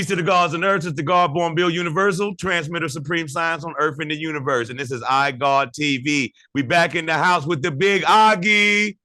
Peace to the gods on earth. It's the God born Bill Universal, transmitter supreme science on earth and the universe. And this is iGod TV. We back in the house with the big Auggie.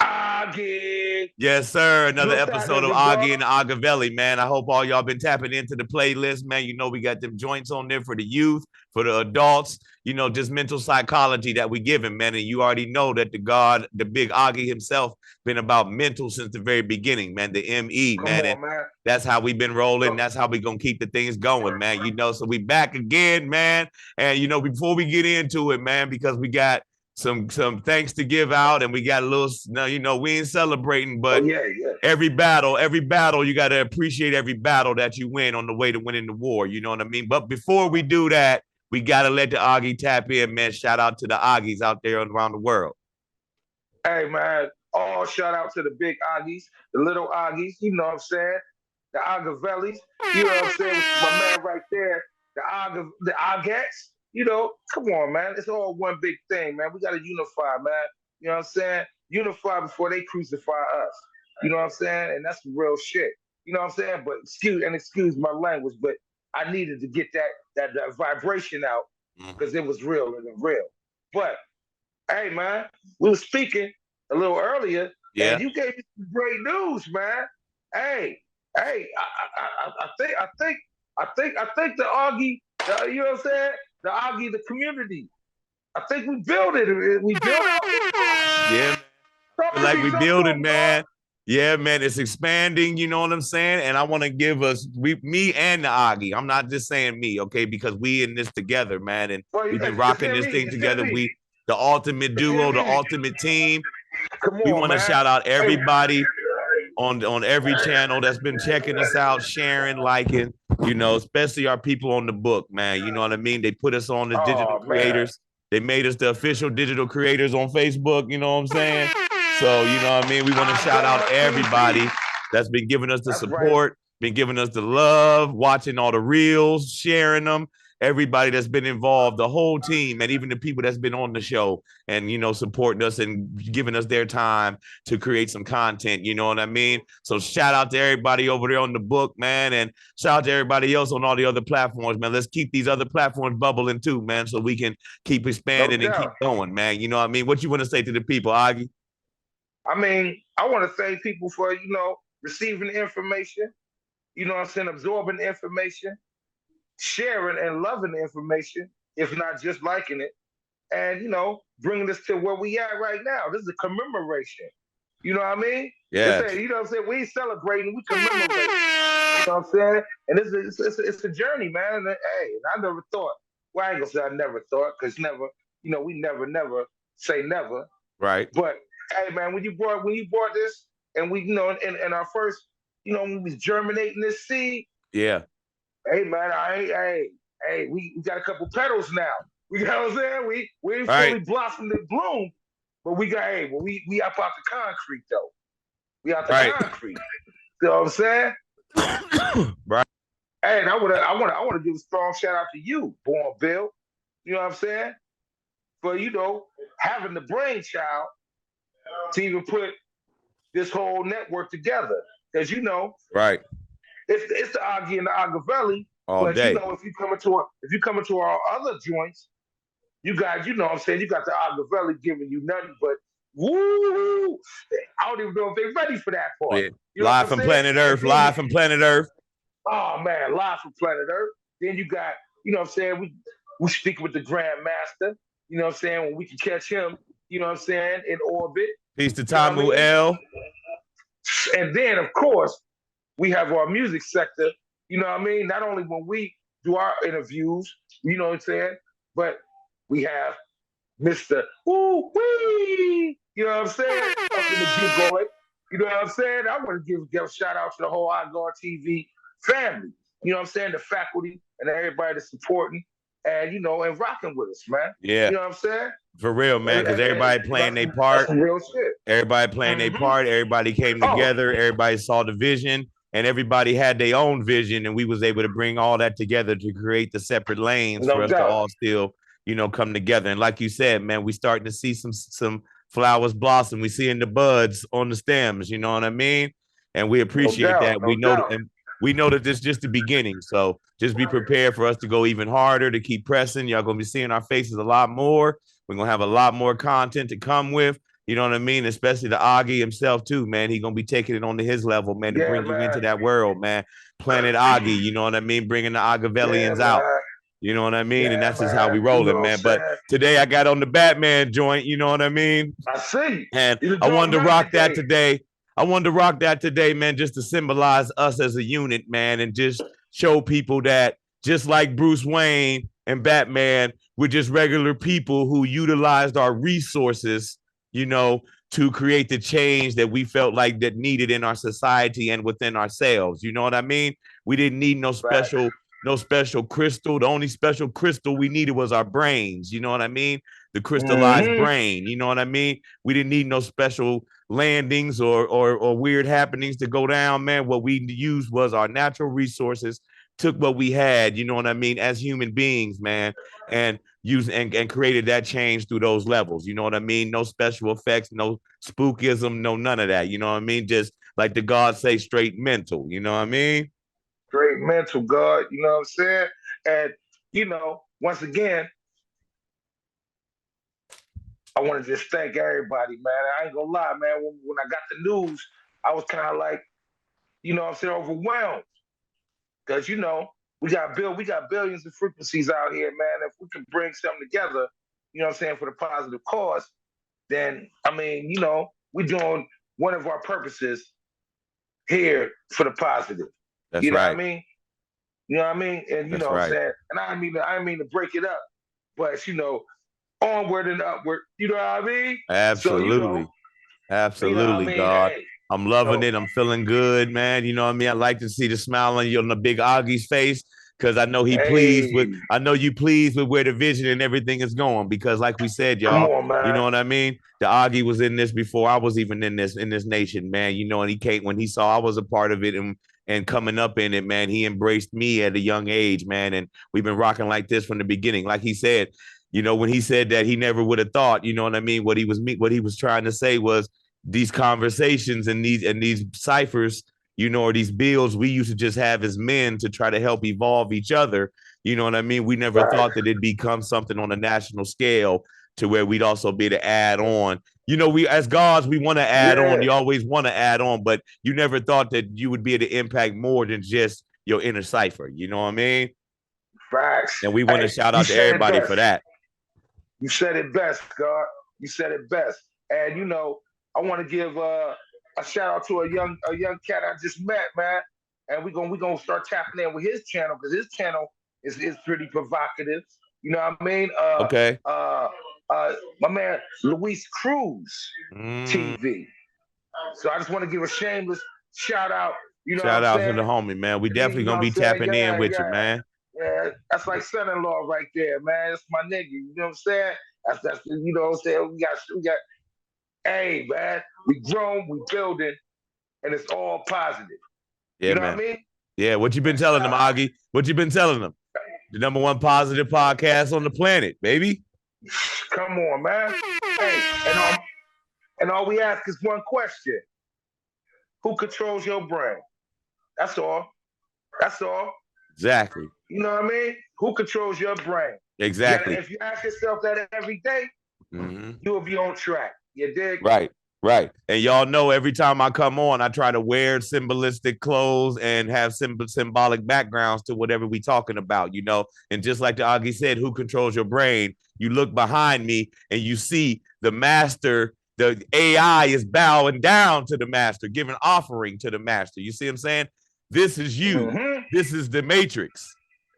Auggie. Yes, sir. Another episode of Auggie and Auggivelli, man. I hope all y'all been tapping into the playlist, man. You know, we got them joints on there for the youth, for the adults, you know, just mental psychology that we giving, man. And you already know that the big Auggie himself, been about mental since the very beginning, man. The ME, man. Man. That's how we've been rolling. That's how we gonna keep the things going, man. You know, so we back again, man. And you know, before we get into it, man, because we got some thanks to give out, and we got a little, you know, we ain't celebrating, but every battle, you got to appreciate every battle that you win on the way to winning the war. You know what I mean? But before we do that, we got to let the Auggie tap in, man. Shout out to the Auggies out there around the world. Hey, man. Oh, shout out to the big Auggies, the little Auggies, you know what I'm saying? The Auggivellis, you know what I'm saying? My man right there, the Auggettes. You know, come on, man. It's all one big thing, man. We got to unify, man. You know what I'm saying? Unify before they crucify us. You know what I'm saying? And that's the real shit. You know what I'm saying? But excuse my language, but I needed to get that vibration out because it was real and real. But hey, man, we were speaking a little earlier, and you gave me some great news, man. Hey, I think the Auggie, you know what I'm saying? The Auggie, the community. I think we built it. We built it. Yeah, like we building, man. Yeah, man, it's expanding. You know what I'm saying? And I want to give me and the Auggie. I'm not just saying me, okay? Because we in this together, man, and we've been rocking this thing together. We the ultimate duo, the ultimate team. We want to shout out everybody on every channel that's been checking us out, sharing, liking, you know, especially our people on the book, man. You know what I mean? They put us on as digital creators. They made us the official digital creators on Facebook, you know what I'm saying? So, you know what I mean? We want to shout out everybody that's been giving us the support, been giving us the love, watching all the reels, sharing them. Everybody that's been involved, the whole team, and even the people that's been on the show and, you know, supporting us and giving us their time to create some content, you know what I mean? So shout out to everybody over there on the book, man, and shout out to everybody else on all the other platforms, man. Let's keep these other platforms bubbling too, man, so we can keep expanding and keep going, man. You know what I mean? What you want to say to the people, Auggie? I mean, I want to thank people for, you know, receiving the information, you know what I'm saying, absorbing the information, sharing and loving the information, if not just liking it, and, you know, bringing us to where we at right now. This is a commemoration. You know what I mean? Yeah. You know what I'm saying? We ain't celebrating, we commemorate. You know what I'm saying? And it's a journey, man. And hey, I never thought. Well, I ain't gonna say I never thought, because never, you know, we never say never. Right. But hey, man, when you brought this, and we, you know, in our first, you know, when we was germinating this seed. Yeah. Hey, man, hey, we got a couple petals now. You know what I'm saying? We ain't fully blossomed and bloomed, but we got, we up out the concrete though. We out the concrete. You know what I'm saying? Right. Hey, and I want to give a strong shout out to you, Born Bill. You know what I'm saying? For, you know, having the brainchild to even put this whole network together, because, you know, it's the Auggie and the Auggivelli. But day. You know, if you come into our other joints, you guys, you know what I'm saying, you got the Auggivelli giving you nothing but woo. I don't even know if they're ready for that part. Yeah. You know live from planet Earth, live from planet Earth. Oh man, live from planet Earth. Then you got, you know what I'm saying, we speak with the Grand Master, you know what I'm saying, when we can catch him, you know what I'm saying, in orbit. Peace to Tamu L. And then, of course, we have our music sector, you know what I mean? Not only when we do our interviews, you know what I'm saying, but we have Mr. Woo Wee, you know what I'm saying? Up in the big boy, you know what I'm saying? I want to give a shout out to the whole iGod TV family, you know what I'm saying? The faculty and everybody that's supporting and, you know, and rocking with us, man. Yeah. You know what I'm saying? For real, man, because everybody playing their part. That's real shit. Everybody playing their part. Everybody came together. Everybody saw the vision. And everybody had their own vision, and we was able to bring all that together to create the separate lanes for us to all still, you know, come together. And like you said, man, we starting to see some flowers blossom. We seeing the buds on the stems, you know what I mean? And we appreciate that. We know, and we know that this is just the beginning. So just be prepared for us to go even harder, to keep pressing. Y'all gonna be seeing our faces a lot more. We're gonna have a lot more content to come with. You know what I mean? Especially the Auggie himself too, man. He gonna be taking it on to his level, man, to Yeah, bring you into man. that world, man. Planet Auggie, you know what I mean? Bringing the Yeah, Auggivellians out. man. You know what I mean? And Yeah, that's just how we man. You know rolling, what I'm man. But saying? today I got on the Batman joint, you know what I mean? I see. And You I doing wanted to right rock that today. today. I wanted to rock that today, man, just to symbolize us as a unit, man, and just show people that just like Bruce Wayne and Batman, we're just regular people who utilized our resources, you know, to create the change that we felt like that needed in our society and within ourselves. You know what I mean? We didn't need Facts. no special crystal. The only special crystal we needed was our brains. You know what I mean? The crystallized Mm-hmm. brain. You know what I mean? We didn't need no special landings or weird happenings to go down, man. What we used was our natural resources, took what we had, you know what I mean, as human beings, man, and used and created that change through those levels. You know what I mean? No special effects, no spookism, no none of that. You know what I mean? Just like the gods say, straight mental. You know what I mean? Great mental, God. You know what I'm saying? And, once again, I want to just thank everybody, man. I ain't gonna lie, man. When I got the news, I was kind of like, what I'm saying, overwhelmed. Because, we got billions of frequencies out here, man. If we can bring something together, what I'm saying, for the positive cause, then, I mean, we're doing one of our purposes here for the positive. That's You know what I right. mean? You know what I mean? And That's what I'm right. saying, and I didn't mean to break it up, but onward and upward. You know what I mean? So Absolutely. what I Absolutely, mean. God. Hey, I'm loving so it. I'm feeling good, man. You know what I mean? I like to see the smile on the big Augie's face because I know hey, I know you pleased with where the vision and everything is going. Because like we said, come y'all, on, you know man. what I mean? The Augie was in this before I was even in this nation, man. You know, and he came when he saw I was a part of it and coming up in it, man. He embraced me at a young age, man. And we've been rocking like this from the beginning. Like he said, you know, when he said that he never would have thought, you know what I mean? What he was trying to say was these conversations and these ciphers, you know, or these bills we used to just have as men to try to help evolve each other. You know what I mean? We never Right. thought that it'd become something on a national scale to where we'd also be able to add on. You know, we as gods, we want to add on. Yeah. You always want to add on, but you never thought that you would be able to impact more than just your inner cipher. You know what I mean? Facts. And we want to Hey, shout you out to said it everybody best. for that. You said it best, God. You said it best. And I want to give a shout out to a young cat I just met, man. And we gonna start tapping in with his channel because his channel is pretty provocative. You know what I mean? Okay. My man Luis Cruz Mm. TV. So I just want to give a shameless shout out. You know what Shout I'm out to saying? the homie, man. We definitely You know gonna what I'm be saying? tapping in Yeah, with you, yeah. man. Yeah, that's like son-in-law right there, man. That's my nigga. You know what I'm saying? That's you know what I'm saying. We got. Hey, man, we grown, we building, and it's all positive. You Yeah, know what I man. mean? Yeah, what you been telling them, Augie? What you been telling them? The number one positive podcast on the planet, baby. Come on, man. Hey, and all we ask is one question: Who controls your brain? That's all. That's all. Exactly. You know what I mean? Who controls your brain? Exactly. If you ask yourself that every day, Mm-hmm. you will be on track. You dig? Right. Right. And y'all know every time I come on, I try to wear symbolistic clothes and have symbolic backgrounds to whatever we talking about, you know. And just like the Augie said, who controls your brain? You look behind me and you see the master, the AI is bowing down to the master, giving offering to the master. You see what I'm saying? This is you. Mm-hmm. This is the matrix.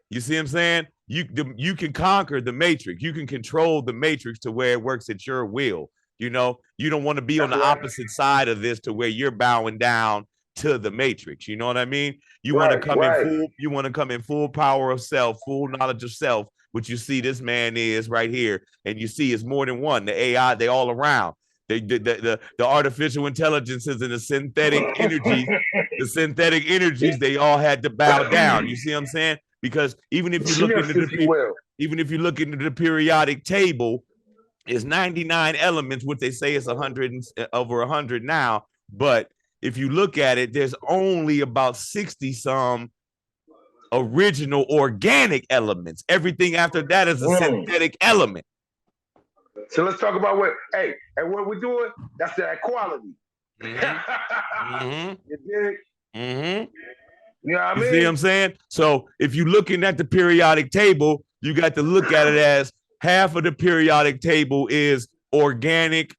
You see what I'm saying? You can conquer the matrix. You can control the matrix to where it works at your will. You know, you don't want to be on That's the right. opposite side of this to where you're bowing down to the matrix. You know what I mean? Right. Right. You want to come in full power of self, full knowledge of self, which you see this man is right here. And you see it's more than one. The AI, they all around. The artificial intelligences and the synthetic energies, they all had to bow down. You see what I'm saying? Because Shifts, if you will. even if you look into the periodic table, it's 99 elements, which they say is 100 over 100 now, but if you look at it, there's only about 60 some original organic elements. Everything after that is a synthetic element. So let's talk about and what we're doing, that's the equality. Mm-hmm. You dig? Mm-hmm. You know what I mean? You see what I'm saying? So if you're looking at the periodic table, you got to look at it as half of the periodic table is organic,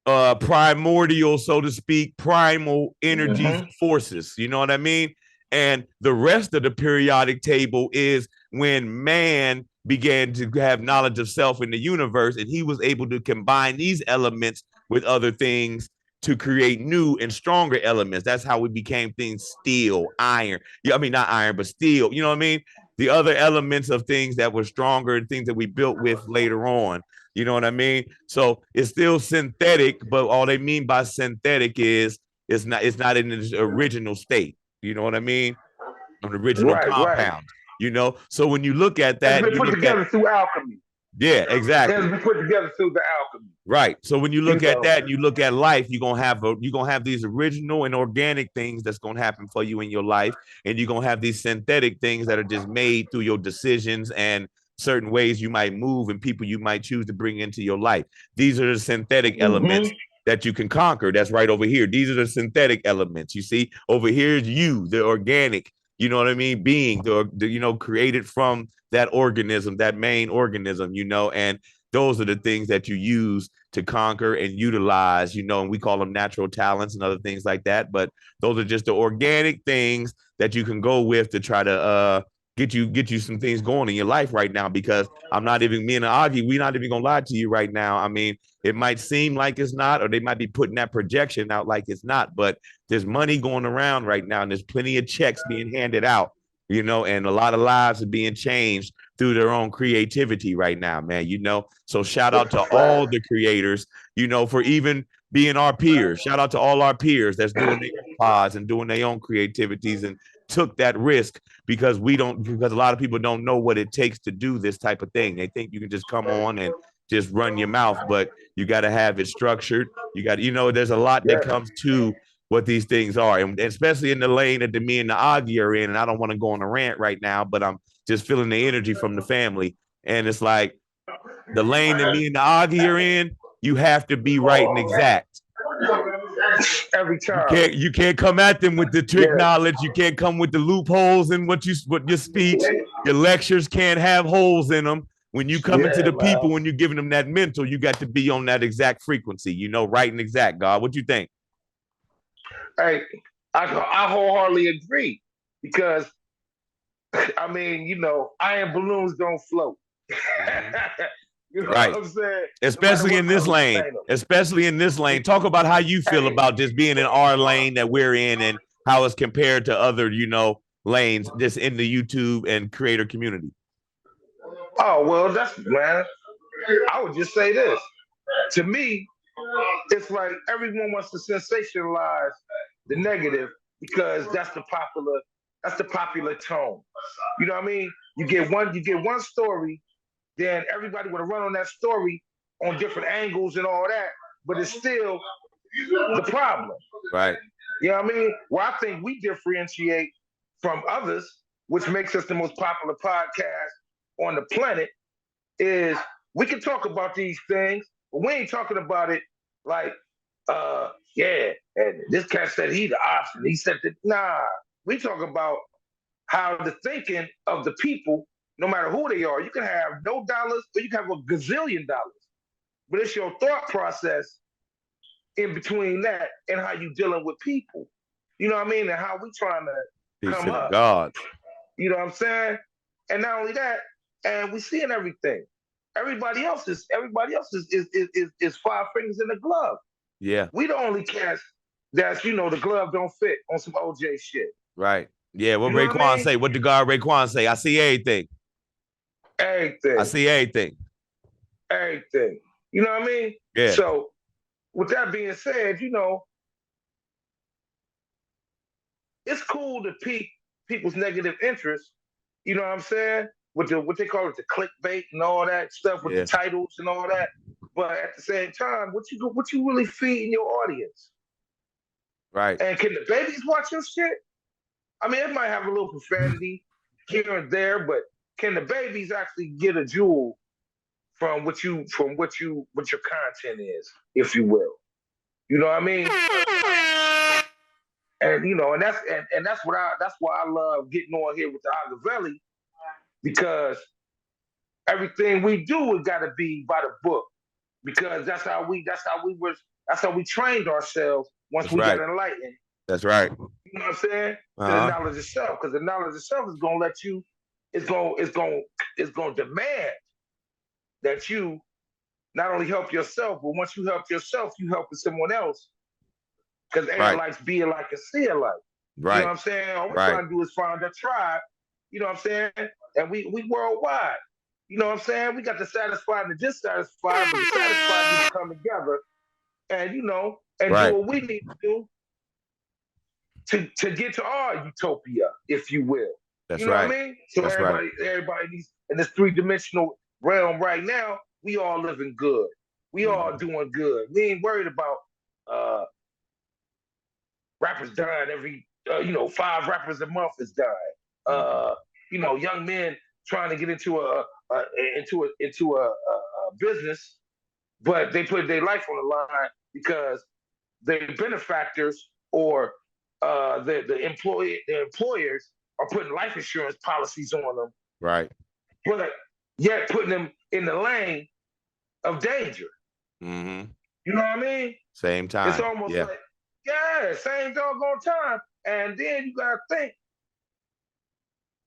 primordial, so to speak, primal energies, forces. You know what I mean? And the rest of the periodic table is when man began to have knowledge of self in the universe, and he was able to combine these elements with other things to create new and stronger elements. That's how we became things: steel, iron. Yeah, I mean, not iron, but steel. You know what I mean? The other elements of things that were stronger and things that we built with later on. You know what I mean? So it's still synthetic, but all they mean by synthetic is it's not in its original state. You know what I mean? An original compound. You know, so when you look at that, it's been put together through alchemy. Yeah, exactly. It's been put together through the alchemy. Right. So when you look at that and you look at life, you're gonna have these original and organic things that's gonna happen for you in your life, and you're gonna have these synthetic things that are just made through your decisions and certain ways you might move and people you might choose to bring into your life. These are the synthetic elements that you can conquer. That's right over here. These are the synthetic elements. You see, over here is you, the organic. You know what I mean? Being the created from that organism, that main organism, and those are the things that you use to conquer and utilize, and we call them natural talents and other things like that. But those are just the organic things that you can go with to try to get you some things going in your life right now, because me and Auggie, we're not even gonna lie to you right now. I mean, it might seem like it's not, or they might be putting that projection out like it's not, but there's money going around right now, and there's plenty of checks being handed out, and a lot of lives are being changed through their own creativity right now, man. So shout out to all the creators, for even being our peers. Shout out to all our peers that's doing their own pods and doing their own creativities and took that risk, because a lot of people don't know what it takes to do this type of thing. They think you can just come on and just run your mouth, but you got to have it structured. You got, there's a lot that comes to what these things are, and especially in the lane that me and the Auggie are in. And I don't want to go on a rant right now, but I'm just feeling the energy from the family. And it's like the lane that me and the Auggie are in, you have to be right and exact. Every time. You can't come at them with the trick knowledge. You can't come with the loopholes in what your speech. Your lectures can't have holes in them. When you come into the people, when you're giving them that mental, you got to be on that exact frequency, right and exact. God, what you think? Hey, I wholeheartedly agree, because I mean, iron balloons don't float. You know right. What I'm saying? Especially in this lane. Especially in this lane. Talk about how you feel about just being in our lane that we're in, and how it's compared to other, lanes just in the YouTube and creator community. Oh, well, man. I would just say this. To me, it's like everyone wants to sensationalize the negative, because that's the popular tone. You know what I mean? You get one story, then everybody would run on that story on different angles and all that, but it's still the problem. Right. You know what I mean? Well, I think we differentiate from others, which makes us the most popular podcast on the planet, is we can talk about these things, but we ain't talking about it like, and this cat said he the option. He said that, nah. We talk about how the thinking of the people, no matter who they are, you can have no dollars or you can have a gazillion dollars, but it's your thought process in between that and how you dealing with people. You know what I mean? And how we trying to come up. God. You know what I'm saying? And not only that, and we seeing everything. Everybody else is 5 fingers in the glove. Yeah. We the only cats that's, the glove don't fit on some OJ shit. Right. Yeah. What Raekwon say? What the God Raekwon say? I see everything. Everything. I see everything. Everything. You know what I mean? Yeah. So with that being said, it's cool to pique people's negative interest. You know what I'm saying? With what they call it, the clickbait and all that stuff with the titles and all that. But at the same time, what you really feeding your audience? Right. And can the babies watch your shit? I mean, it might have a little profanity here and there, but can the babies actually get a jewel from what your content is, if you will? You know what I mean? And that's why I love getting on here with the Auggivelli, because everything we do, it got to be by the book, because that's how we trained ourselves once That's we got right. enlightened. That's right. You know what I'm saying? To the knowledge of self, because the knowledge of self is gonna let you, it's gonna demand that you not only help yourself, but once you help yourself, you helping someone else. Because A Right. likes, B like, and C alike. You know what Right. I'm saying? All we're Right. trying to do is find a tribe. You know what I'm saying? And we worldwide. You know what I'm saying? We got the satisfied and the dissatisfied, but the satisfied need to come together and and do Right. what we need to do to get to our utopia, if you will. That's You know right. what I mean? So That's right. everybody needs in this three-dimensional realm right now, we all living good. We all doing good. We ain't worried about rappers dying every 5 rappers a month is dying. Young men trying to get into a business, but they put their life on the line because their benefactors or the employers are putting life insurance policies on them, Right. but yet putting them in the lane of danger. Mm-hmm. You know what I mean? Same time. It's almost like, yeah, same doggone time. And then you gotta think,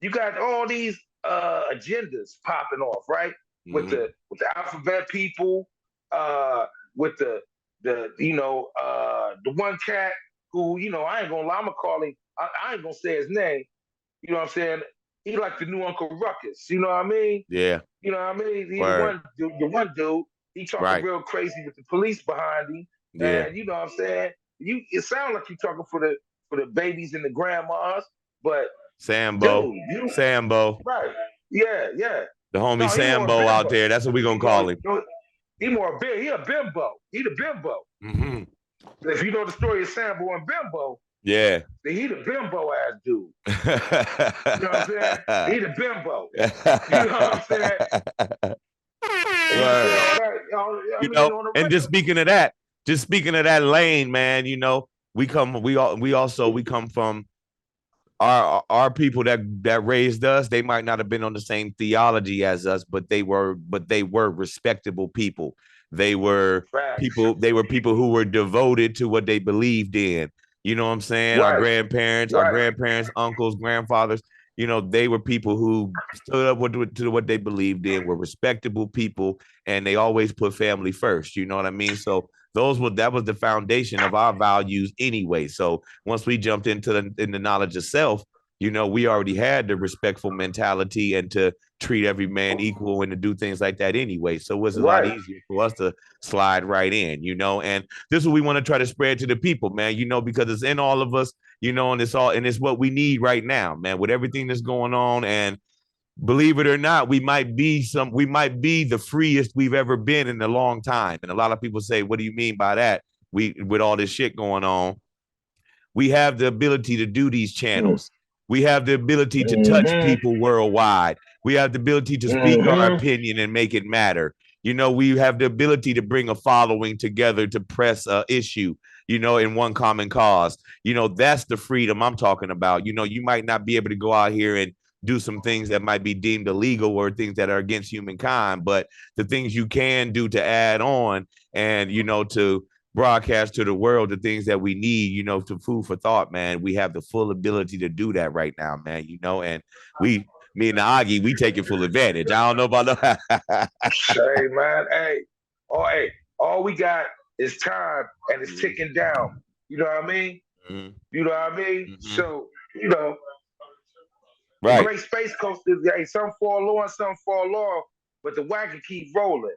you got all these agendas popping off, right? Mm-hmm. With the alphabet people, with the one cat who, I ain't gonna lie, I'm gonna call him, I ain't gonna say his name, you know what I'm saying? He like the new Uncle Ruckus, you know what I mean? Yeah. You know what I mean? He Word. the one dude, he talking real crazy with the police behind him. Yeah. And you know what I'm saying? It sounds like you talking for the babies and the grandmas, but Sambo. dude, Sambo. right. Yeah. The homie No, Sambo out there. That's what we gonna call him. He a bimbo. He the bimbo. Mm-hmm. If you know the story of Sambo and Bimbo, yeah. then he the bimbo ass dude. You know what I'm saying? He the bimbo. You know what I'm saying? And just speaking of that lane, man, we come from our people that raised us. They might not have been on the same theology as us, but they were respectable people. They were people who were devoted to what they believed in. You know what I'm saying? Our grandparents, uncles, grandfathers, they were people who stood up to what they believed in, were respectable people, and they always put family first. You know what I mean? So that was the foundation of our values anyway. So once we jumped into the knowledge of self, we already had the respectful mentality and to treat every man equal and to do things like that anyway. So it was a lot easier for us to slide right in, and this is what we want to try to spread to the people, man, because it's in all of us, and it's what we need right now, man, with everything that's going on. And believe it or not, we might be the freest we've ever been in a long time. And a lot of people say, what do you mean by that? With all this shit going on, we have the ability to do these channels. We have the ability to touch people worldwide. We have the ability to speak our opinion and make it matter. We have the ability to bring a following together to press an issue, in one common cause. That's the freedom I'm talking about. You might not be able to go out here and do some things that might be deemed illegal or things that are against humankind, but the things you can do to add on and, to broadcast to the world the things that we need, to food for thought, man. We have the full ability to do that right now, man, and me and the Auggie, we taking full advantage. I don't know about that. Hey, man, all we got is time and it's ticking down. You know what I mean? Mm-hmm. You know what I mean? Mm-hmm. So, right. Great space coasters, some fall on, some fall off, but the wagon keep rolling.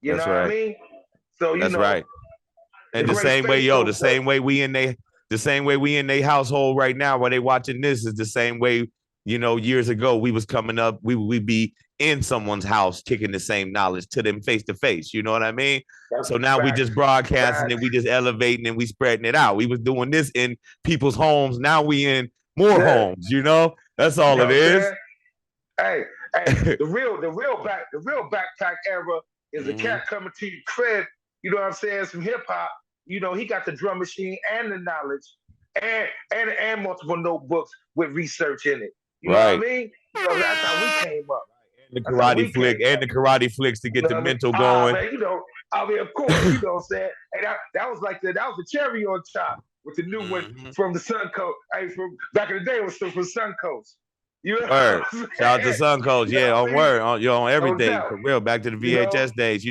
You know what I mean? So that's right. And the same way we in their household right now while they watching this is the same way years ago, we was coming up, we'd be in someone's house kicking the same knowledge to them face to face. You know what I mean? That's So now we facts. just broadcasting and Facts. we just elevating and we spreading it out. We was doing this in people's homes. Now we in more Yeah. homes, That's You all know it what I'm is. saying? Hey, the real backpack era is a Mhm. cat coming to your crib, you know what I'm saying, some hip hop, he got the drum machine and the knowledge and multiple notebooks with research in it. You know what I Right. mean? That's how we came up. And the That's how karate we flick came and up. the karate flicks to You get know the what I mean? mental going. Man, of course, you know what I'm saying? And that was like that was the cherry on top with the new one Mhm. from the Suncoast. Hey, from back in the day, it was from Suncoast. You know what Word. I'm Shout out to saying? Suncoast. You know Yeah, what on I mean? word. On No everything. doubt. For real. Back to the You know? VHS days,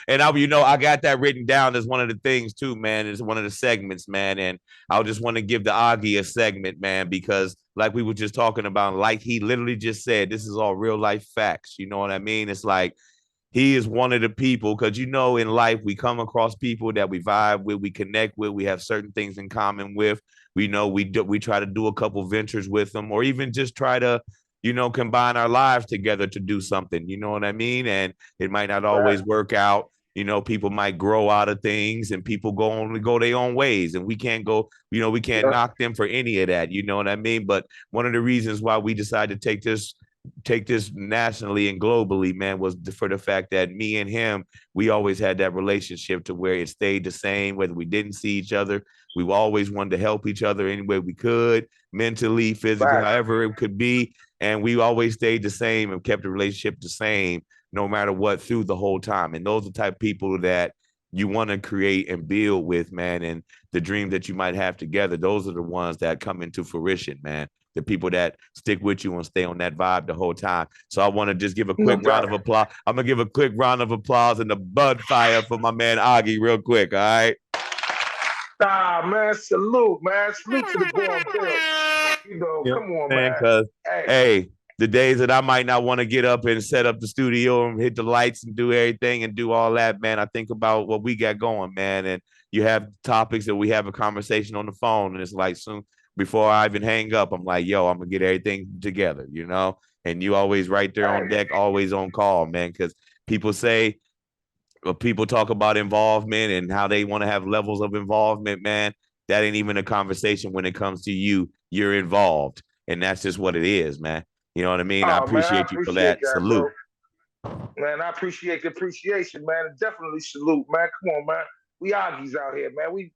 And I got that written down as one of the things too, man. It's one of the segments, man. And I just want to give the Auggie a segment, man, because like we were just talking about, like he literally just said, this is all real life facts. You know what I mean? It's like he is one of the people because in life we come across people that we vibe with, we connect with, we have certain things in common with. We try to do a couple ventures with them, or even just try to combine our lives together to do something. You know what I mean? And it might not Right. always work out. People might grow out of things, and people go their own ways, and we can't go. We can't Yeah. knock them for any of that. You know what I mean? But one of the reasons why we decided to take this nationally and globally, man, was for the fact that me and him, we always had that relationship to where it stayed the same, whether we didn't see each other. We always wanted to help each other any way we could, mentally, physically, Right. however it could be. And we always stayed the same and kept the relationship the same no matter what through the whole time. And those are the type of people that you want to create and build with, man. And the dream that you might have together, those are the ones that come into fruition, man, the people that stick with you and stay on that vibe the whole time. So I want to just give a quick No round doubt. of applause. I'm gonna give a quick round of applause and the bud fire for my man Auggie real quick. All right. Man, salute, man. Salute to the born Bill. You know Come on, what I'm saying? man. Because Hey, hey, the days that I might not want to get up and set up the studio and hit the lights and do everything and do all that, man, I think about what we got going, man. And you have topics that we have a conversation on the phone, and it's like soon before I even hang up, I'm like, yo, I'm gonna get everything together. And you always right there on hey, deck, always on call, man. Because people say people talk about involvement and how they want to have levels of involvement, man. That ain't even a conversation when it comes to you. You're involved, and that's just what it is, man. You know what I mean? I oh man, I appreciate you for appreciate that. that, bro. Salute. Man, I appreciate the appreciation, man. Definitely salute, man. Come on, man. We Augies out here, man. We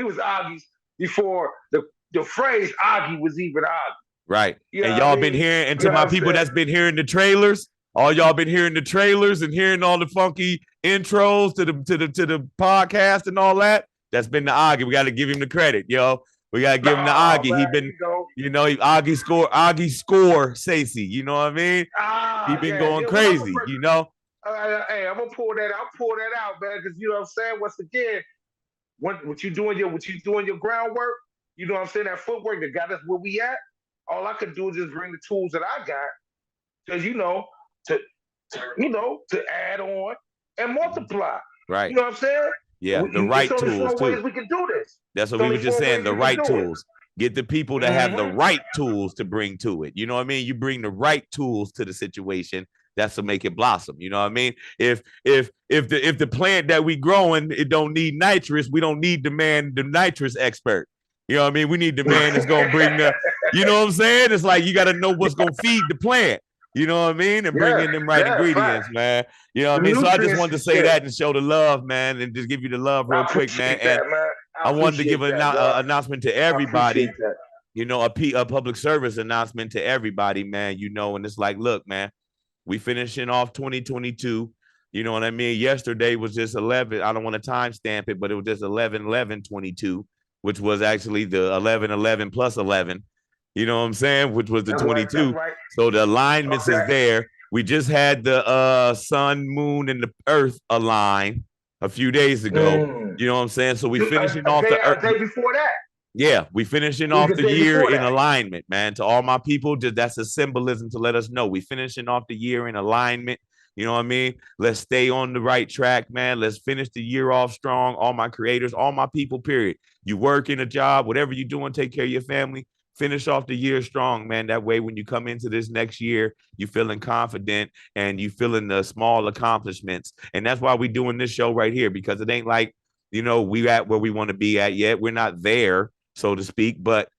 was Augies before the phrase Augie was even Augie. Right. You And know what I y'all been mean? hearing, and You to know what my I'm people saying? that's been hearing the trailers, all y'all been hearing the trailers and hearing all the funky intros to the podcast and all that. That's been the Augie. We got to give him the credit, yo. We got to give him the Oh Augie. He man, been, Augie score, Stacey. You know what I mean? He been yeah, going yeah. Well, crazy. hey, I'm gonna pull that. I'll pull that out, man, because you know what I'm saying. Once again, what you doing your groundwork, you know what I'm saying, that footwork that got us where we at. All I could do is just bring the tools that I got, because to to add on and multiply. You Right. know what I'm saying? Yeah. The It's right only tools four ways too. we can do this. That's what It's we only were just four saying. ways The we can right do it. tools. Get the people that have the Mm-hmm. right tools to bring to it. You know what I mean? You bring the right tools to the situation. That's to make it blossom. You know what I mean? If the plant that we growing it don't need nitrous, we don't need the nitrous expert. You know what I mean? We need the man that's gonna bring the. You know what I'm saying? It's like you got to know what's gonna feed the plant. You know what I mean? And bring Yeah, in them right yeah, ingredients, facts. man. You know what The I mean? So I just nutrients wanted to and say shit. that and show the love, man, and just give you the love I real quick, man. appreciate And that, man. I I wanted to give appreciate an that, dog. announcement to I appreciate everybody, that. a public service announcement to everybody, man, and it's like, look, man, we finishing off 2022. You know what I mean? Yesterday was just 11. I don't want to timestamp it, but it was just 11/11/22, which was actually the 11/11 plus 11. You know what I'm saying? Which was the That's right. That's 22. right. So the Talk alignments is that. there. We just had the sun, moon, and the earth align a few days ago. Mm. You know what I'm saying? So we finishing A off day the a day before that. yeah, we finishing It was off the the day year before in that. alignment, man. To all my people, just that's a symbolism to let us know we finishing off the year in alignment. You know what I mean? Let's stay on the right track, man. Let's finish the year off strong. All my creators, all my people, period. You work in a job, whatever you're doing, take care of your family. finish off the year strong, man. That way, when you come into this next year, you feeling confident and you feeling the small accomplishments. And that's why we doing this show right here, because it ain't like, we at where we want to be at yet. We're not there, so to speak, but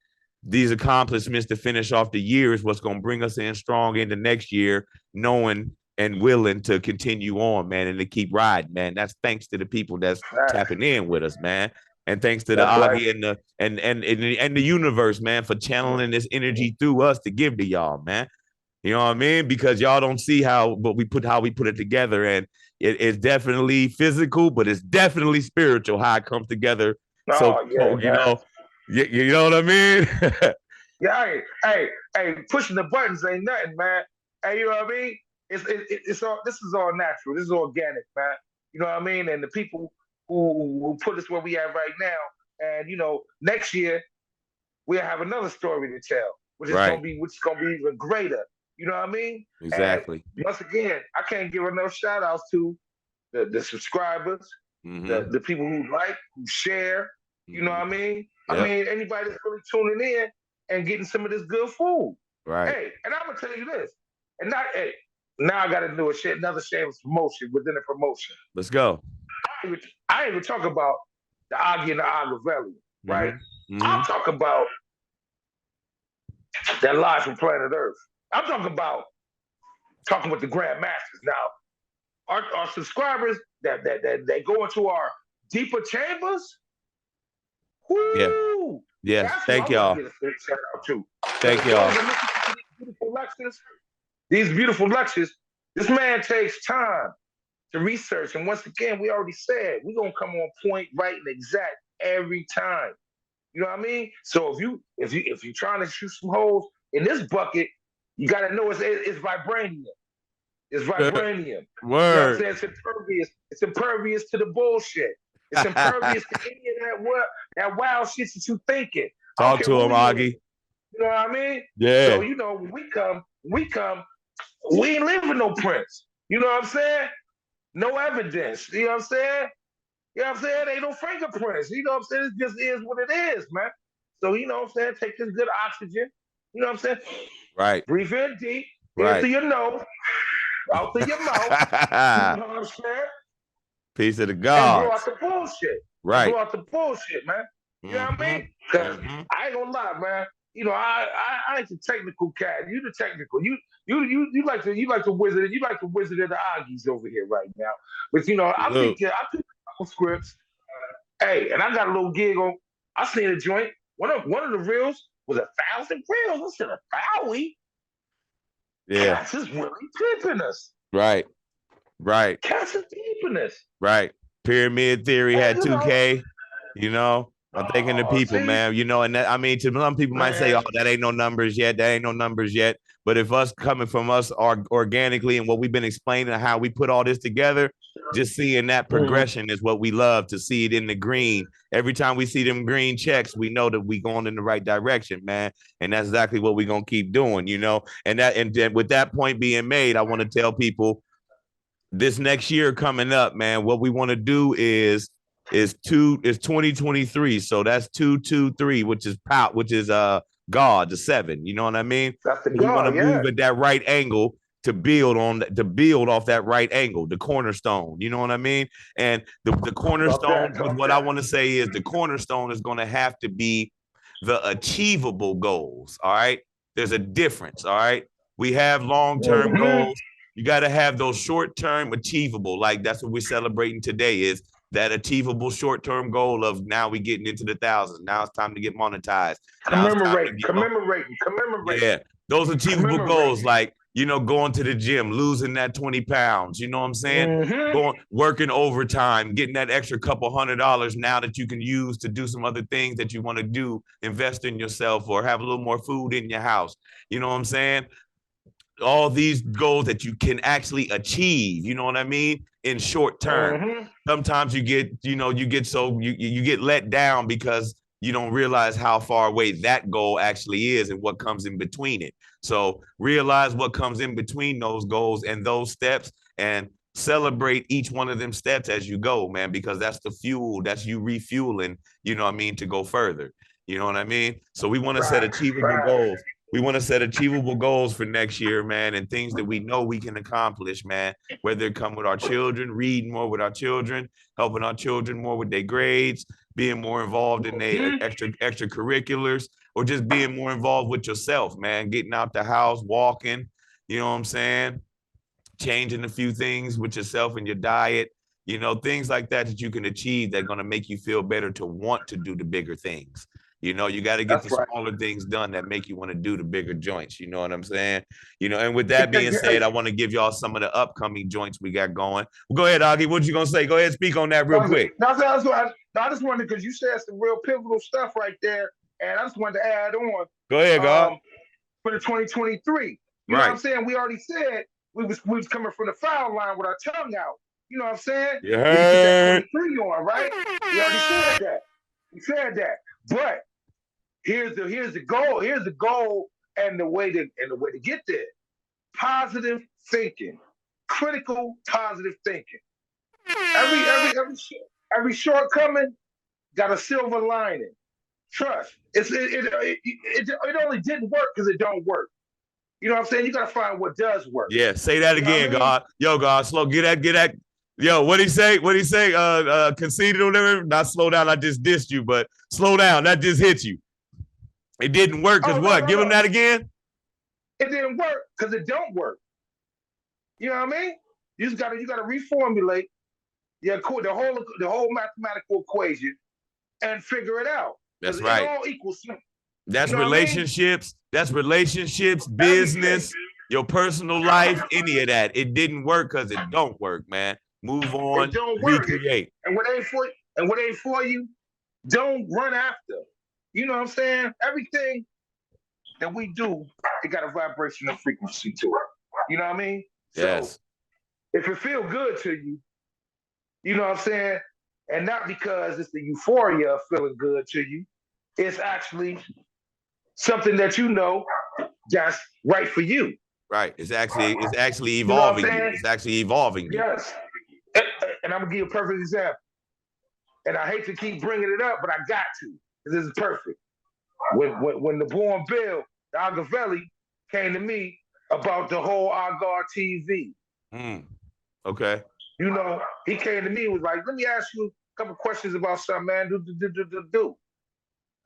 these accomplishments to finish off the year is what's going to bring us in strong into next year, knowing and willing to continue on, man, and to keep riding, man. That's thanks to the people that's tapping in with us, man. And thanks to the Auggie and the and the universe, man, for channeling this energy through us to give to y'all, man. You know what I mean? Because y'all don't see how we put it together, and it's definitely physical, but it's definitely spiritual how it comes together. So you know what I mean? Yeah, hey, pushing the buttons ain't nothing, man. Hey, you know what I mean? It's all, this is all natural. This is organic, man. You know what I mean? And the people who put us where we at right now, and next year we'll have another story to tell, which is gonna be even greater. You know what I mean? Exactly. And once again, I can't give enough shout outs to the subscribers, the people who like, who share. You know what I mean? Yep. I mean, anybody that's really tuning in and getting some of this good food. Right. Hey, and I'm gonna tell you this, and now I gotta do another shameless promotion within a promotion. Let's go. I ain't even talk about the Auggie and the Auggivelli, right? I'm talking about that live from planet Earth. I'm talking with the Grand Masters. Now, our subscribers that go into our deeper chambers. Woo! Yeah. Thank y'all. Shout out to. Thank y'all. These beautiful lectures. This man takes time to research, and once again, we already said we're gonna come on point, right, and exact every time. You know what I mean? So if you're trying to shoot some holes in this bucket, you gotta know it's vibranium. It's vibranium. Word. You know what I'm saying? It's impervious. It's impervious to the bullshit. It's impervious to any of that wild shit that you thinking. Talk to him, Auggie. You know what I mean? Yeah. So when we come, we ain't living no prints. You know what I'm saying? No evidence. You know what I'm saying? You know what I'm saying? Ain't no fingerprints. You know what I'm saying? It just is what it is, man. So you know what I'm saying? Take this good oxygen. You know what I'm saying? Right. Breathe in deep. In through your nose. Out through your mouth. You know what I'm saying? Peace of the God. And blow out the bullshit. Right. Blow out the bullshit, man. You know what I mean? Because I ain't gonna lie, man. I ain't the technical cat. You the technical. You like the wizard. You like the wizard of the Aggies over here right now. But I think a couple scripts. Hey, and I got a little gig on. I seen a joint. One of the reels was 1,000 reels. I said 1,000. Yeah. Cats is really peeping us. Right. Cats is peeping us. Right. Pyramid Theory had 2K. I'm thinking the people, man. And that, I mean, to some people might say, "Oh, that ain't no numbers yet. That ain't no numbers yet." But if us coming from us organically and what we've been explaining, how we put all this together, just seeing that progression is what we love to see it in the green. Every time we see them green checks, we know that we going in the right direction, man. And that's exactly what we're gonna keep doing, And with that point being made, I want to tell people this next year coming up, man. What we want to do is 2023. So that's 223, which is God, the 7. You know what I mean? That's the we want to move at that right angle to build off that right angle, the cornerstone. You know what I mean? And the cornerstone, what I want to say is the cornerstone is going to have to be the achievable goals. All right. There's a difference. All right. We have long-term goals. You got to have those short-term achievable. Like that's what we're celebrating today is that achievable short-term goal of now we getting into the thousands. Now it's time to get monetized. Commemorating. Yeah, those achievable goals, like, going to the gym, losing that 20 pounds, you know what I'm saying? Working overtime, getting that extra couple $100 now that you can use to do some other things that you want to do, invest in yourself or have a little more food in your house. You know what I'm saying? All these goals that you can actually achieve, you know what I mean? In short term. Sometimes you get let down because you don't realize how far away that goal actually is and what comes in between it. So realize what comes in between those goals and those steps and celebrate each one of them steps as you go, man, because that's the fuel, that's you refueling, to go further. You know what I mean? So we want to set Right, achievable right. goals. We want to set achievable goals for next year, man, and things that we know we can accomplish, man. Whether it come with our children, reading more with our children, helping our children more with their grades, being more involved in their extracurriculars, or just being more involved with yourself, man. Getting out the house, walking, you know what I'm saying? Changing a few things with yourself and your diet, you know, things like that that you can achieve that are going to make you feel better to want to do the bigger things. You know, you got to get That's the right. smaller things done that make you want to do the bigger joints. You know what I'm saying? You know, and with that being said, I want to give y'all some of the upcoming joints we got going. Well, go ahead, Auggie. What you gonna say? Go ahead, speak on that real quick. I just wanted, because you said some real pivotal stuff right there, and I just wanted to add on. Go ahead, God. For the 2023. You know what I'm saying? We already said we was coming from the foul line with our tongue out. You know what I'm saying? You We get that heard? 23 on, right? We already said that. We said that. But here's the goal. Here's the goal and the way to get there. Positive thinking. Critical positive thinking. Every shortcoming got a silver lining. Trust. It only didn't work because it don't work. You know what I'm saying? You got to find what does work. Yeah, say that again, God. Yo, God, slow. Get that. Yo, what'd he say? Conceded or whatever? Not slow down. I just dissed you, but slow down. That just hit you. It didn't work because what? No, Give him that again. It didn't work because it don't work. You know what I mean? You got to reformulate the whole mathematical equation and figure it out. That's right. It all equals something. That's relationships. That's relationships, business, your personal life, any of that. It didn't work because it don't work, man. Move on. It don't work. Recreate. And what ain't for you, don't run after. You know what I'm saying? Everything that we do, it got a vibrational frequency to it. You know what I mean? Yes. So if it feel good to you, you know what I'm saying? And not because it's the euphoria of feeling good to you, it's actually something that you know that's right for you. Right. It's actually evolving you. It's actually evolving you. Yes. And I'm gonna give you a perfect example. And I hate to keep bringing it up, but I got to, because this is perfect. When the born Bill, the Auggivelli, came to me about the whole Auggie TV. Okay. You know, he came to me and was like, let me ask you a couple questions about something, man. Do.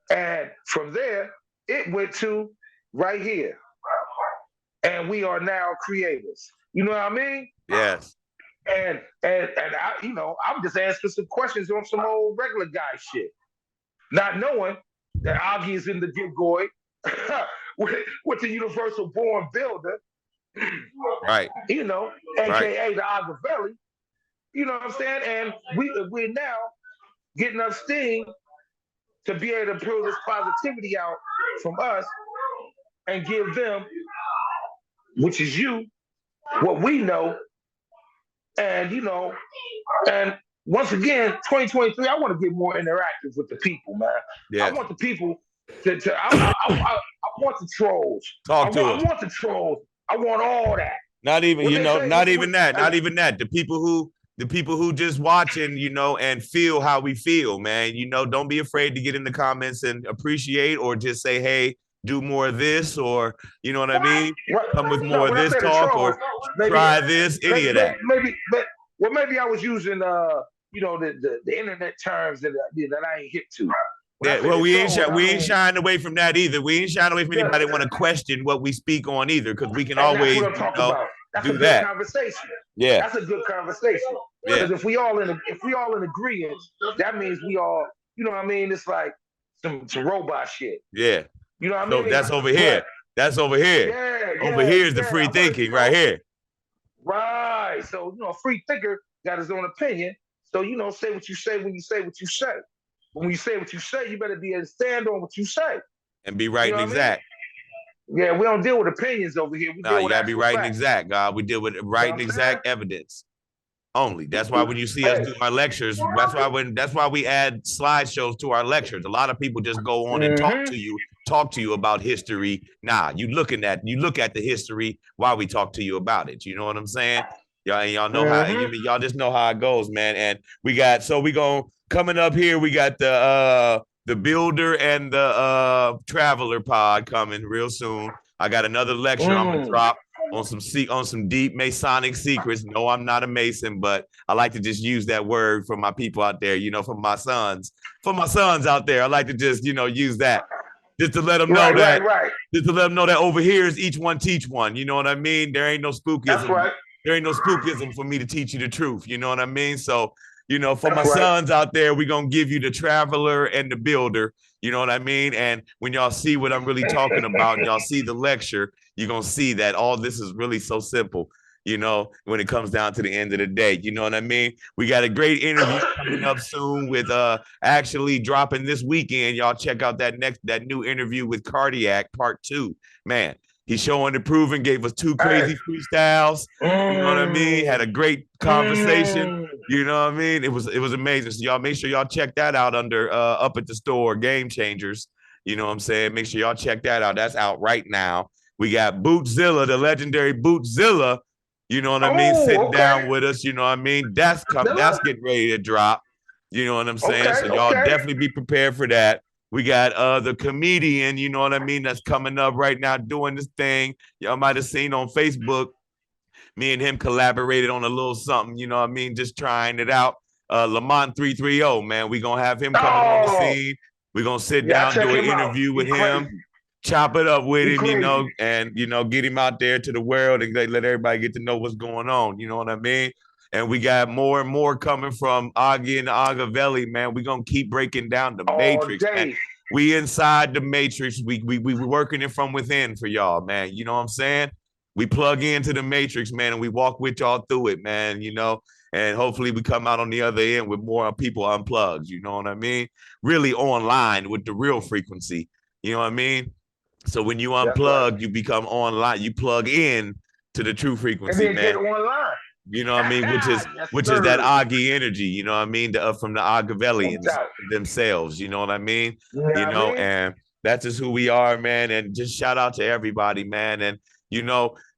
And from there, it went to right here. And we are now creators. You know what I mean? Yes. And I, you know, I'm just asking some questions on some old regular guy shit. Not knowing that Auggie is in the gigoid with the universal born builder. Right. You know, AKA the Auggivelli. You know what I'm saying? And we're now getting enough steam to be able to pull this positivity out from us and give them, which is you, what we know. And, you know, and once again, 2023, I want to get more interactive with the people, man. Yeah. I want the people I want the trolls. I want the trolls. I want all that. Not even, not even that. The people who just watching, you know, and feel how we feel, man. You know, don't be afraid to get in the comments and appreciate, or just say, hey, do more of this, or, you know what I mean? Come with more of this talk, or try this, any of that. Maybe I was using, you know, the internet terms that I ain't hit to. Yeah, well, we ain't shying away from that either. We ain't shying away from anybody want to question what we speak on either, because we can always do that. Conversation. Yeah, that's a good conversation. Because if we all in agreement, that means we all, you know what I mean? It's like some robot shit. Yeah. You know what I mean? So that's over here. That's over here. Yeah, over here is the free thinking right here. Right. So, you know, a free thinker got his own opinion. So, you know, say what you say when you say what you say. When you say what you say, you better be able to stand on what you say. And be right and exact. Yeah, we don't deal with opinions over here. No, you gotta be right and exact, God. We deal with right and exact evidence only. That's why when you see us do our lectures, that's why we add slideshows to our lectures. A lot of people just go on and talk to you about history. Nah, you look at the history while we talk to you about it. You know what I'm saying? Y'all know how y'all just know how it goes, man. And we gonna coming up here, we got the the Builder and the Traveler pod coming real soon. I got another lecture I'm gonna drop on some deep Masonic secrets. No, I'm not a Mason, but I like to just use that word for my people out there. You know, for my sons out there. I like to just use that just to let them know right. just to let them know that over here is each one teach one. You know what I mean? There ain't no spookism. That's right. There ain't no spookism for me to teach you the truth. You know what I mean? So, for That's my right. sons out there, we're going to give you the Traveler and the Builder. You know what I mean? And when y'all see what I'm really talking about, and y'all see the lecture, you're going to see that all this is really so simple, when it comes down to the end of the day. You know what I mean? We got a great interview coming up soon with actually dropping this weekend. Y'all check out that new interview with Cardiac Part 2. Man, he's showing and proving, gave us 2 crazy freestyles. You know what I mean? Had a great conversation. You know what I mean? It was amazing. So y'all make sure y'all check that out under up at the store, Game Changers. You know what I'm saying? Make sure y'all check that out. That's out right now. We got Bootzilla, the legendary Bootzilla. You know what I mean? Sitting down with us. You know what I mean? That's getting ready to drop. You know what I'm saying? So y'all definitely be prepared for that. We got the comedian, you know what I mean, that's coming up right now doing this thing. Y'all might have seen on Facebook. Me and him collaborated on a little something, you know what I mean, just trying it out. Lamont 330, man, we gonna have him coming on the scene. We're gonna sit down, do an interview with him, chop it up with him, and get him out there to the world and let everybody get to know what's going on. You know what I mean? And we got more and more coming from Auggie and Auggivelli, man. We're gonna keep breaking down the Matrix, man. We inside the Matrix. We working it from within for y'all, man. You know what I'm saying? We plug into the Matrix, man, and we walk with y'all through it, man, and hopefully we come out on the other end with more people unplugged, you know what I mean? Really online with the real frequency, you know what I mean? So when you unplug, you become online, you plug in to the true frequency, and then man. Get online. You know what I mean? Which is that Auggie energy, you know what I mean? From the Auggivellians themselves, you know what I mean? And that's just who we are, man. And just shout out to everybody, man. And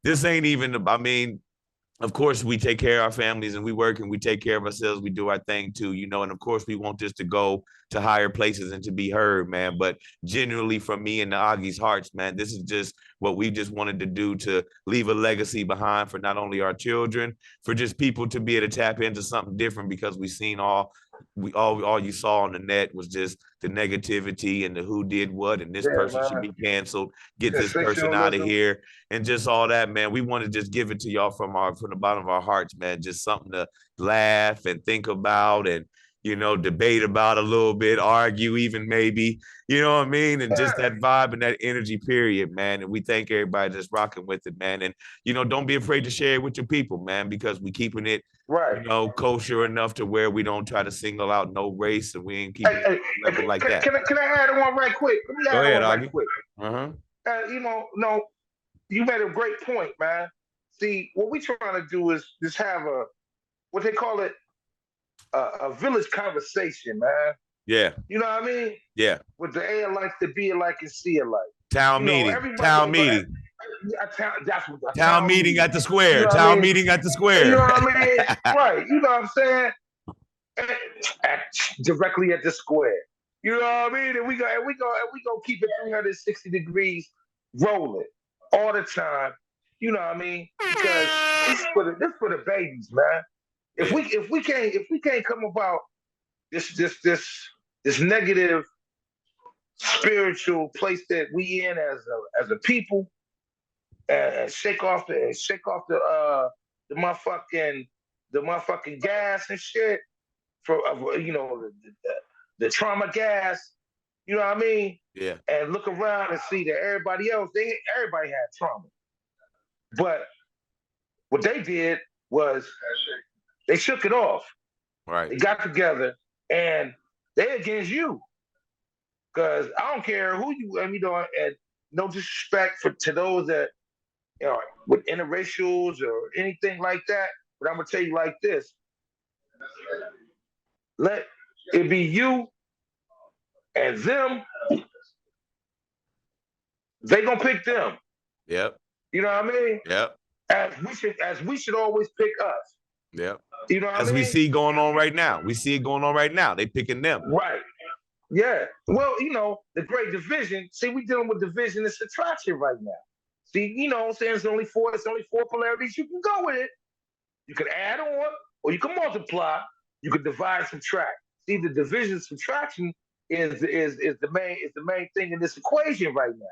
this ain't even, of course, we take care of our families and we work and we take care of ourselves. We do our thing too, and of course, we want this to go to higher places and to be heard, man. But generally, from me and the Auggies' hearts, man, this is just what we just wanted to do to leave a legacy behind for not only our children, for just people to be able to tap into something different because we've seen all you saw on the net was just the negativity and the who did what and this person should be canceled, get this person out of here, and just all that, man. We want to just give it to y'all from the bottom of our hearts, man. Just something to laugh and think about and debate about a little bit, argue even maybe, you know what I mean? And just that vibe and that energy period, man. And we thank everybody that's rocking with it, man. And, don't be afraid to share it with your people, man, because we keeping it, kosher enough to where we don't try to single out no race and we ain't keeping it like that. Can I add one right quick? Let me add one right quick. Uh-huh. You made a great point, man. See, what we trying to do is just have what they call it, a village conversation, man. Yeah. You know what I mean? Yeah. With the A alike, the B alike, and C alike. Town meeting. Town meeting. That's what town meeting at the square. You know town meeting at the square. You know what I mean? Right. You know what I'm saying? Directly at the square. You know what I mean? And we go keep it 360 degrees rolling all the time. You know what I mean? Because this for the babies, man. If we can't come about this negative spiritual place that we in as a people, and shake off the motherfucking gas and shit for the trauma gas. You know what I mean? Yeah. And look around and see that everybody had trauma, but what they did was they shook it off. Right. They got together and they against you. Because I don't care who you, and no disrespect to those that, with interracials or anything like that. But I'm going to tell you like this. Let it be you and them. They going to pick them. Yep. You know what I mean? Yep. As we should always pick us. Yep. You know what I mean? As we see going on right now. We see it going on right now. They picking them. Right. Yeah. Well, the great division. See, we dealing with division and subtraction right now. See, what I'm saying? It's only four polarities. You can go with it. You can add on or you can multiply. You can divide, subtract. See, the division subtraction is the main thing in this equation right now.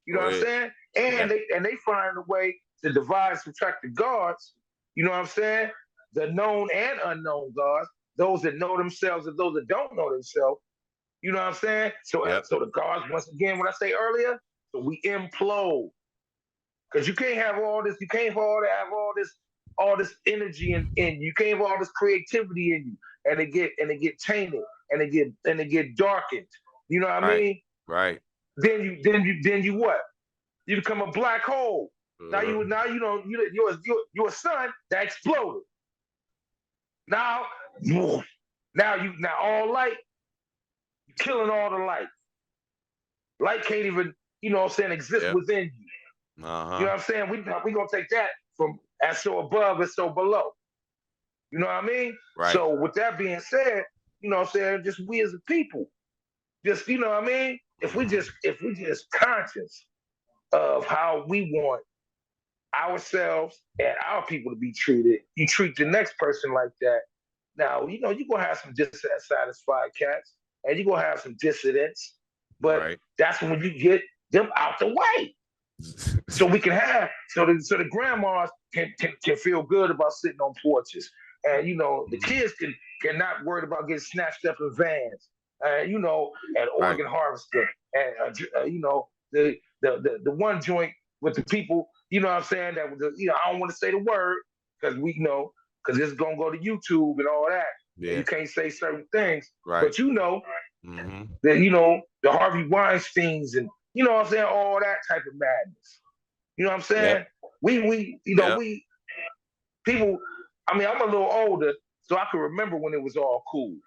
You know Go what I'm ahead. saying? Yeah. And they find a way to divide, subtract the gods. You know what I'm saying? The known and unknown gods, those that know themselves and those that don't know themselves. You know what I'm saying? So, Yep. so the gods, once again, what I say earlier, so we implode because you can't have all this. You can't have all this energy in you. You can't have all this creativity in you, and it get tainted, and it get darkened. You know what I Right. mean? Right. Then you what? You become a black hole. Now Uh-huh. you're a sun that exploded. Now now all light, you're killing all the light. Light can't even, what I'm saying, exist Yep. within you. You know Uh-huh. what I'm saying? We gonna take that from as so above as so below. You know what I mean? Right. So with that being said, you know what I'm saying, just we as a people, just you know what I mean? If we just conscious of how we want ourselves and our people to be treated, you treat the next person like that. Now, you're gonna have some dissatisfied cats and you're gonna have some dissidents, but Right. that's when you get them out the way. So we can have so the grandmas can feel good about sitting on porches, and the kids can not worried about getting snatched up in vans, and and Right. organ harvesting, and the one joint with the people, you know what I'm saying, that was I don't want to say the word because we know because it's gonna go to YouTube and all that, and Yeah. you can't say certain things, Right. but Mm-hmm. that the Harvey Weinsteins and what I'm saying, all that type of madness. You know what I'm saying? Yep. We Yep. we people. I mean, I'm a little older, so I can remember when it was all cool.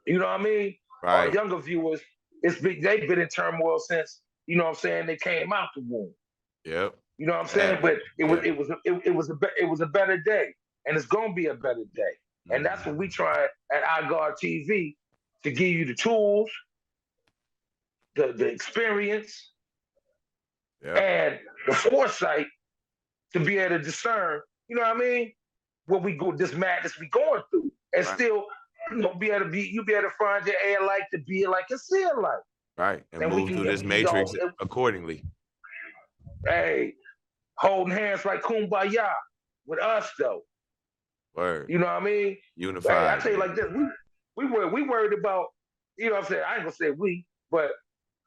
You know what I mean? Our Right. younger viewers, they've been in turmoil since what I'm saying, they came out the womb. Yep. You know what I'm saying? Yeah. But it was Yeah. it was a better day, and it's gonna be a better day. And that's what Mm-hmm. we try at iGuard TV to give you the tools, the experience, Yep. and the foresight to be able to discern, you know what I mean, what this madness we going through, and Right. still, be able to find your air light to be it like and see it like, Right. And and move through this matrix accordingly. hey, holding hands like kumbaya with us though. Word. You know what I mean? Hey, I Unified, tell you man. like this, we worried about, you know what I'm saying? I ain't gonna say we, but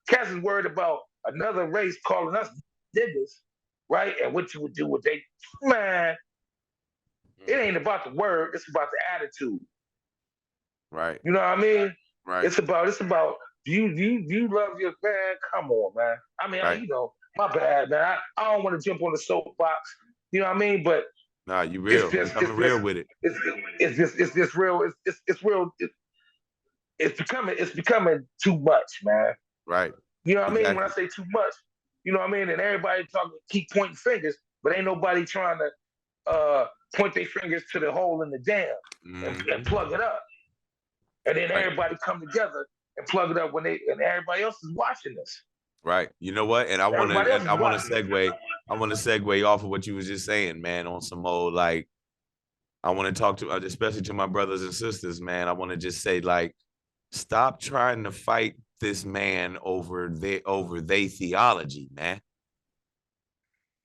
Cass is worried about another race calling us niggas, right? And what you would do with they, man, it ain't about the word, it's about the attitude. Right. You know what I mean? Right. It's about do you love your man? Come on, man. I mean, Right. my bad, man. I don't want to jump on the soapbox. You know what I mean? But Nah, you it's real. You just coming real with it. it's just real. It's real. It's becoming too much, man. Right. You know what I mean? When I Exactly. say too much, you know what I mean? And everybody keep pointing fingers, but ain't nobody trying to point their fingers to the hole in the dam and Mm-hmm. plug it up. And then Right. everybody come together and plug it up and everybody else is watching this. Right. You know what? And I want Everybody else to is watching segue. I want to segue off of what you was just saying, man, on some old like I want to talk to especially to my brothers and sisters, man. I want to just say like stop trying to fight this man over their theology, man.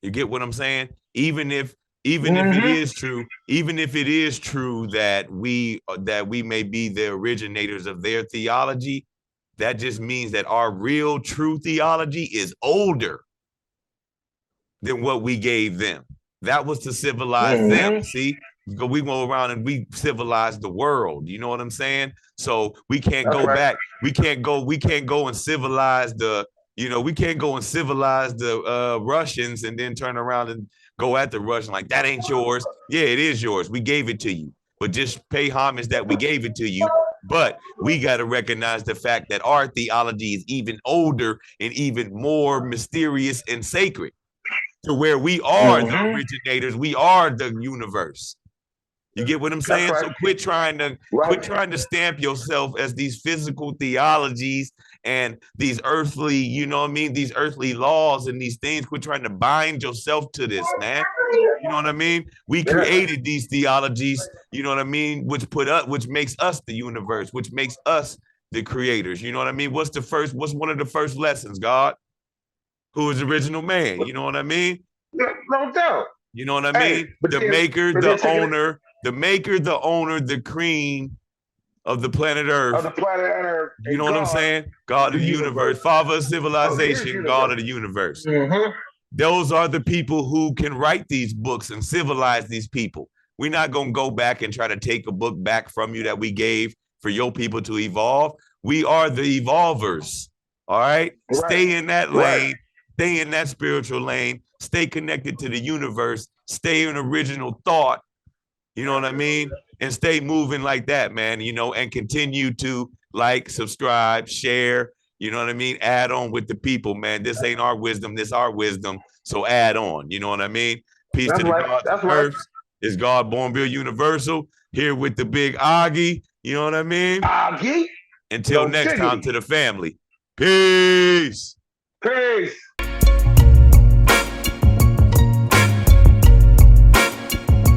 You get what I'm saying? Even if it Mm-hmm. is true, even if it is true that we may be the originators of their theology, that just means that our real true theology is older than what we gave them. That was to civilize them. Mm-hmm. See, we go around and we civilize the world. You know what I'm saying? So we can't That's go right. back. We can't go and civilize the. We can't go and civilize the Russians and then turn around and go at the Russian like that ain't yours. Yeah, it is yours. We gave it to you, but just pay homage that we gave it to you. But we got to recognize the fact that our theology is even older and even more mysterious and sacred to where we are the Mm-hmm. originators. We are the universe. You get what I'm That's saying? right. So quit trying to stamp yourself as these physical theologies and these earthly, you know what I mean? These earthly laws and these things. Quit trying to bind yourself to this, man. You know what I mean? We Yeah. created these theologies, you know what I mean, which makes us the universe, which makes us the creators. You know what I mean? What's one of the first lessons, God? Who is the original man? You know what I mean? No doubt. You know what I Hey, mean? The maker, the owner, the cream of the planet of Earth. the planet Earth You and know what I'm God saying? of God the of the universe, universe, Father of of His civilization, God universe. of the universe. Mm-hmm. Those are the people who can write these books and civilize these people. We're not going to go back and try to take a book back from you that we gave for your people to evolve. We are the evolvers. All right. Right. Stay in that Right. lane. Stay in that spiritual lane. Stay connected to the universe. Stay in original thought. You know what I mean? And stay moving like that, man. You know, and continue to like, subscribe, share. You know what I mean? Add on with the people, man. This ain't our wisdom. This our wisdom. So add on. You know what I mean? Peace That's to the right. gods of That's right. earth. Is God Bornville Universal here with the big Auggie. You know what I mean? Auggie. Until No next time, diggity. to the family. Peace. Peace.